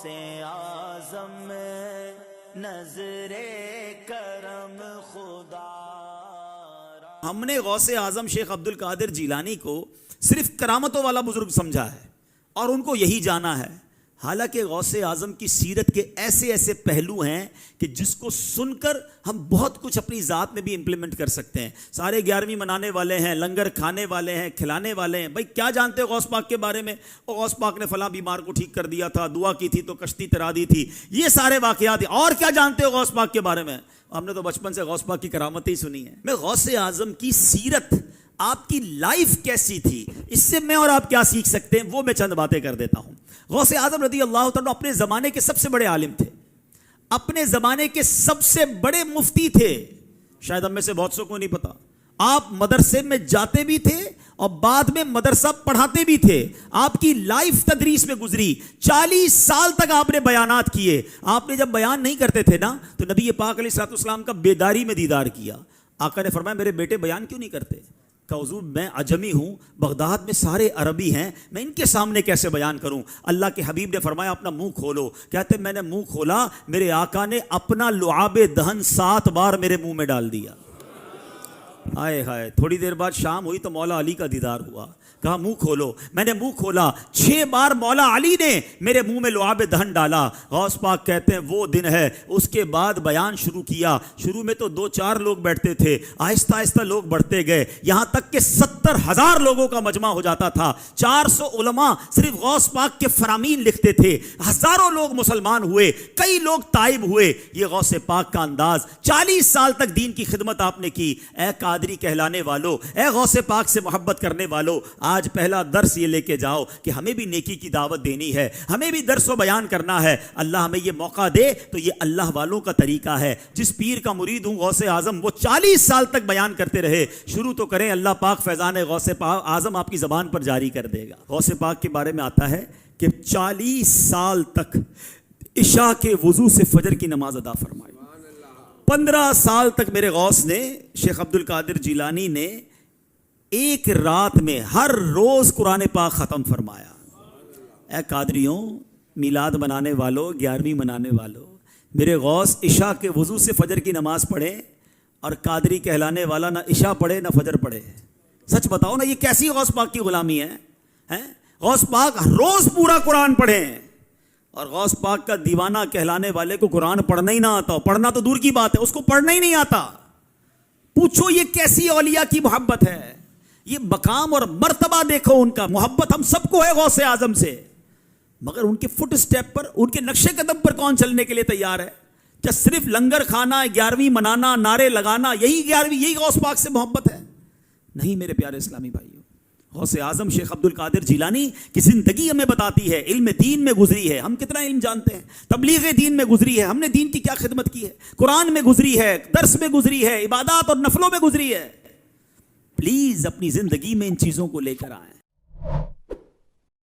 اعظم نظر کرم خدا. ہم نے غوث اعظم شیخ عبد القادر جیلانی کو صرف کرامتوں والا بزرگ سمجھا ہے اور ان کو یہی جانا ہے، حالانکہ غوث اعظم کی سیرت کے ایسے ایسے پہلو ہیں کہ جس کو سن کر ہم بہت کچھ اپنی ذات میں بھی امپلیمنٹ کر سکتے ہیں. سارے 11ویں منانے والے ہیں، لنگر کھانے والے ہیں، کھلانے والے ہیں. بھائی کیا جانتے ہو غوث پاک کے بارے میں؟ غوث پاک نے فلاں بیمار کو ٹھیک کر دیا تھا، دعا کی تھی تو کشتی ترا دی تھی، یہ سارے واقعات. اور کیا جانتے ہو غوث پاک کے بارے میں؟ ہم نے تو بچپن سے غوث پاک کی کرامتیں ہی سنی ہیں. میں غوث اعظم کی سیرت، آپ کی لائف کیسی تھی، اس سے میں اور آپ کیا سیکھ سکتے ہیں، وہ میں چند باتیں کر دیتا ہوں. غوث اعظم رضی اللہ تعالیٰ اپنے زمانے کے سب سے بڑے عالم تھے، اپنے زمانے کے سب سے بڑے مفتی تھے. شاید ہم میں سے بہت سو کو نہیں پتا. آپ مدرسے میں جاتے بھی تھے اور بعد میں مدرسہ پڑھاتے بھی تھے. آپ کی لائف تدریس میں گزری. 40 سال تک آپ نے بیانات کیے. آپ نے جب بیان نہیں کرتے تھے نا تو نبی پاک علیہ الصلوۃ والسلام کا بیداری میں دیدار کیا. آقا نے فرمایا میرے بیٹے بیان کیوں نہیں کرتے؟ کہ حضور میں عجمی ہوں، بغداد میں سارے عربی ہیں، میں ان کے سامنے کیسے بیان کروں؟ اللہ کے حبیب نے فرمایا اپنا منہ کھولو. کہتے میں نے منہ کھولا، میرے آقا نے اپنا لعاب دہن 7 بار میرے منہ میں ڈال دیا. ہائے ہائے. تھوڑی دیر بعد شام ہوئی تو مولا علی کا دیدار ہوا. کہا منہ کھولو. میں نے منہ کھولا، 6 بار مولا علی نے میرے منہ میں لعاب دہن ڈالا. غوث پاک کہتے ہیں وہ دن ہے. اس کے بعد بیان شروع کیا. شروع میں تو 2-4 لوگ بیٹھتے تھے، آہستہ آہستہ لوگ بڑھتے گئے، یہاں تک کہ 70,000 لوگوں کا مجمع ہو جاتا تھا. 400 علماء صرف غوث پاک کے فرامین لکھتے تھے. ہزاروں لوگ مسلمان ہوئے، کئی لوگ تائب ہوئے. یہ غوث پاک کا انداز. 40 سال تک دین کی خدمت آپ نے کی. اے قادری کہلانے والو، اے غوث پاک سے محبت کرنے والو، آج پہلا درس یہ لے کے جاؤ کہ ہمیں بھی نیکی کی دعوت دینی ہے، ہمیں بھی درس و بیان کرنا ہے. اللہ ہمیں یہ موقع دے تو یہ اللہ والوں کا طریقہ ہے. جس پیر کا مرید ہوں غوث اعظم، وہ 40 سال تک بیان کرتے رہے. شروع تو کریں، اللہ پاک فیضان غوث پاک اعظم آپ کی زبان پر جاری کر دے گا. غوث پاک کے بارے میں آتا ہے کہ 40 سال تک عشاء کے وضو سے فجر کی نماز ادا فرمائی. 15 سال تک میرے غوث نے، شیخ عبد القادر جیلانی نے، ایک رات میں ہر روز قرآن پاک ختم فرمایا. اے قادریوں، میلاد منانے والوں، 11ویں منانے والوں، میرے غوث عشاء کے وضو سے فجر کی نماز پڑھے اور قادری کہلانے والا نہ عشاء پڑھے نہ فجر پڑھے. سچ بتاؤ نا، یہ کیسی غوث پاک کی غلامی ہے؟ غوث پاک روز پورا قرآن پڑھیں اور غوث پاک کا دیوانہ کہلانے والے کو قرآن پڑھنا ہی نہ آتا. پڑھنا تو دور کی بات ہے، اس کو پڑھنا ہی نہیں آتا. پوچھو یہ کیسی اولیاء کی محبت ہے؟ یہ مقام اور مرتبہ دیکھو ان کا. محبت ہم سب کو ہے غوث اعظم سے، مگر ان کے فٹ سٹیپ پر، ان کے نقش قدم پر کون چلنے کے لیے تیار ہے؟ کیا صرف لنگر کھانا، 11ویں منانا، نعرے لگانا، یہی غوث پاک سے محبت ہے؟ نہیں میرے پیارے اسلامی بھائیوں. غوث اعظم شیخ عبد القادر جیلانی کی زندگی ہمیں بتاتی ہے. علم دین میں گزری ہے، ہم کتنا علم جانتے ہیں. تبلیغ دین میں گزری ہے، ہم نے دین کی کیا خدمت کی ہے. قرآن میں گزری ہے، درس میں گزری ہے، عبادات اور نفلوں میں گزری ہے. پلیز اپنی زندگی میں ان چیزوں کو لے کر آئیں.